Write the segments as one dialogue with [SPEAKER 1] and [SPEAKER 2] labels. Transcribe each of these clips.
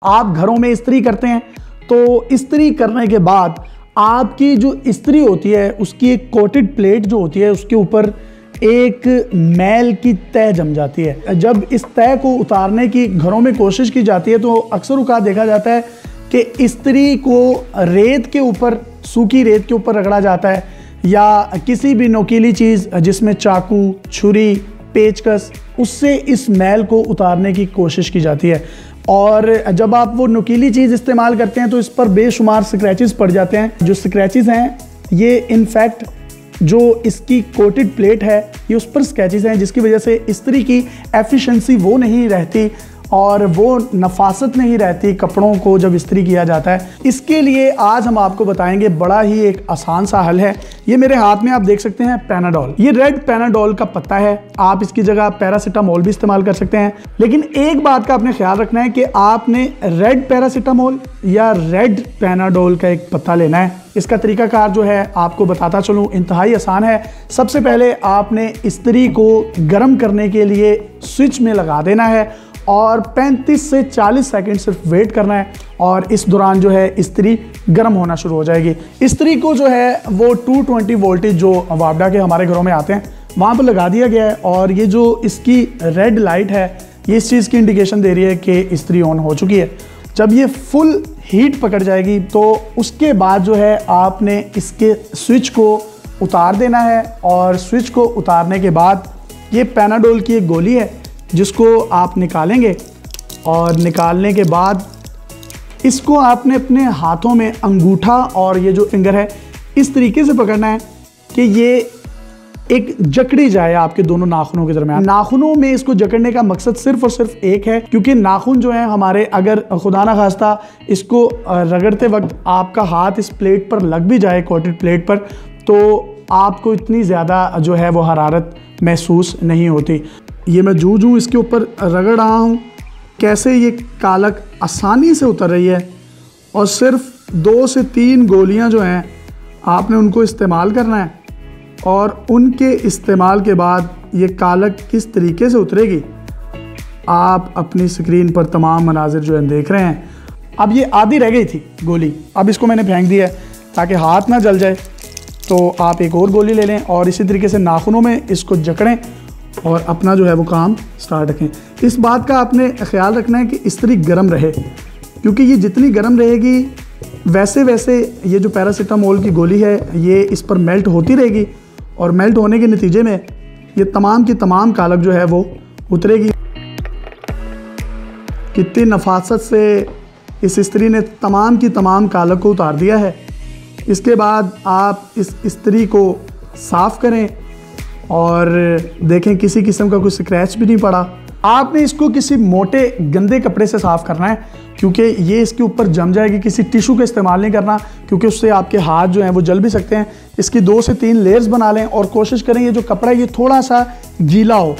[SPEAKER 1] आप घरों में इस्त्री करते हैं तो इस्त्री करने के बाद आपकी जो इस्त्री होती है उसकी एक कोटेड प्लेट जो होती है उसके ऊपर एक मैल की तह जम जाती है। जब इस तह को उतारने की घरों में कोशिश की जाती है तो अक्सर औक़ात देखा जाता है कि इस्त्री को रेत के ऊपर, सूखी रेत के ऊपर रगड़ा जाता है या किसी भी नुकीली चीज़ जिसमें चाकू, छुरी, पेचकस, उससे इस मैल को उतारने की कोशिश की जाती है। और जब आप वो नुकीली चीज़ इस्तेमाल करते हैं तो इस पर बेशुमार स्क्रैचेस पड़ जाते हैं। जो स्क्रैचेस हैं ये इनफैक्ट जो इसकी कोटेड प्लेट है ये उस पर स्क्रैचेस हैं जिसकी वजह से इस्त्री की एफिशिएंसी वो नहीं रहती और वो नफासत नहीं रहती कपड़ों को जब इस्त्री किया जाता है। इसके लिए आज हम आपको बताएंगे बड़ा ही एक आसान सा हल है। ये मेरे हाथ में आप देख सकते हैं पैनाडोल, ये रेड पैनाडोल का पत्ता है। आप इसकी जगह पैरासीटामोल भी इस्तेमाल कर सकते हैं, लेकिन एक बात का आपने ख्याल रखना है कि आपने रेड पैरासीटामोल या रेड पैनाडोल का एक पत्ता लेना है। इसका तरीकाकार जो है आपको बताता चलूँ, इंतहाई आसान है। सबसे पहले आपने इस्त्री को गर्म करने के लिए स्विच में लगा देना है और 35 से 40 सेकंड सिर्फ वेट करना है और इस दौरान जो है इस्त्री गर्म होना शुरू हो जाएगी। इस्त्री को जो है वो 220 वोल्टेज जो वापडा के हमारे घरों में आते हैं वहाँ पर लगा दिया गया है और ये जो इसकी रेड लाइट है ये इस चीज़ की इंडिकेशन दे रही है कि इस्त्री ऑन हो चुकी है। जब ये फुल हीट पकड़ जाएगी तो उसके बाद जो है आपने इसके स्विच को उतार देना है और स्विच को उतारने के बाद ये पैनाडोल की एक गोली है जिसको आप निकालेंगे और निकालने के बाद इसको आपने अपने हाथों में अंगूठा और ये जो फिंगर है इस तरीके से पकड़ना है कि ये एक जकड़ी जाए आपके दोनों नाखूनों के दरमियान। नाखूनों में इसको जकड़ने का मकसद सिर्फ और सिर्फ एक है, क्योंकि नाखून जो है हमारे, अगर खुदा ना खास्ता इसको रगड़ते वक्त आपका हाथ इस प्लेट पर लग भी जाए, कोटेड प्लेट पर, तो आपको इतनी ज़्यादा जो है वो हरारत महसूस नहीं होती। ये मैं जूं इसके ऊपर रगड़ रहा हूँ कैसे ये कालक आसानी से उतर रही है और सिर्फ 2 से 3 गोलियां जो हैं आपने उनको इस्तेमाल करना है और उनके इस्तेमाल के बाद ये कालक किस तरीके से उतरेगी आप अपनी स्क्रीन पर तमाम मनाजिर जो है देख रहे हैं। अब ये आधी रह गई थी गोली, अब इसको मैंने फेंक दिया है ताकि हाथ ना जल जाए। तो आप एक और गोली ले लें और इसी तरीके से नाखूनों में इसको जकड़ें और अपना जो है वो काम स्टार्ट रखें। इस बात का आपने ख्याल रखना है कि इस्त्री गर्म रहे, क्योंकि ये जितनी गर्म रहेगी वैसे वैसे ये जो पैरासीटामोल की गोली है ये इस पर मेल्ट होती रहेगी और मेल्ट होने के नतीजे में ये तमाम की तमाम कालक जो है वो उतरेगी। कितनी नफासत से इस इस्त्री ने तमाम की तमाम कालक को उतार दिया है। इसके बाद आप इस इस्त्री को साफ़ करें और देखें किसी किस्म का कोई स्क्रैच भी नहीं पड़ा। आपने इसको किसी मोटे गंदे कपड़े से साफ़ करना है क्योंकि ये इसके ऊपर जम जाएगी। किसी टिशू का इस्तेमाल नहीं करना क्योंकि उससे आपके हाथ जो हैं वो जल भी सकते हैं। इसकी 2 से 3 लेयर्स बना लें और कोशिश करें ये जो कपड़ा है ये थोड़ा सा गीला हो।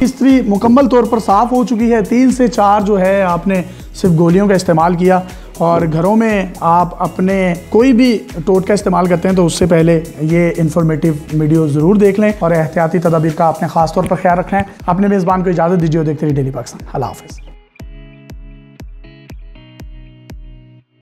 [SPEAKER 1] इस्त्री मुकम्मल तौर पर साफ़ हो चुकी है। 3 से 4 जो है आपने सिर्फ गोलियों का इस्तेमाल किया और घरों में आप अपने कोई भी टोटका इस्तेमाल करते हैं तो उससे पहले ये इन्फॉर्मेटिव वीडियो ज़रूर देख लें और एहतियाती तदाबीर का आपने ख़ास तौर पर ख्याल रखना है। अपने मेज़बान को इजाज़त दीजिए। देखते रहिए डेली पाकिस्तान। अल्लाह हाफ़िज़।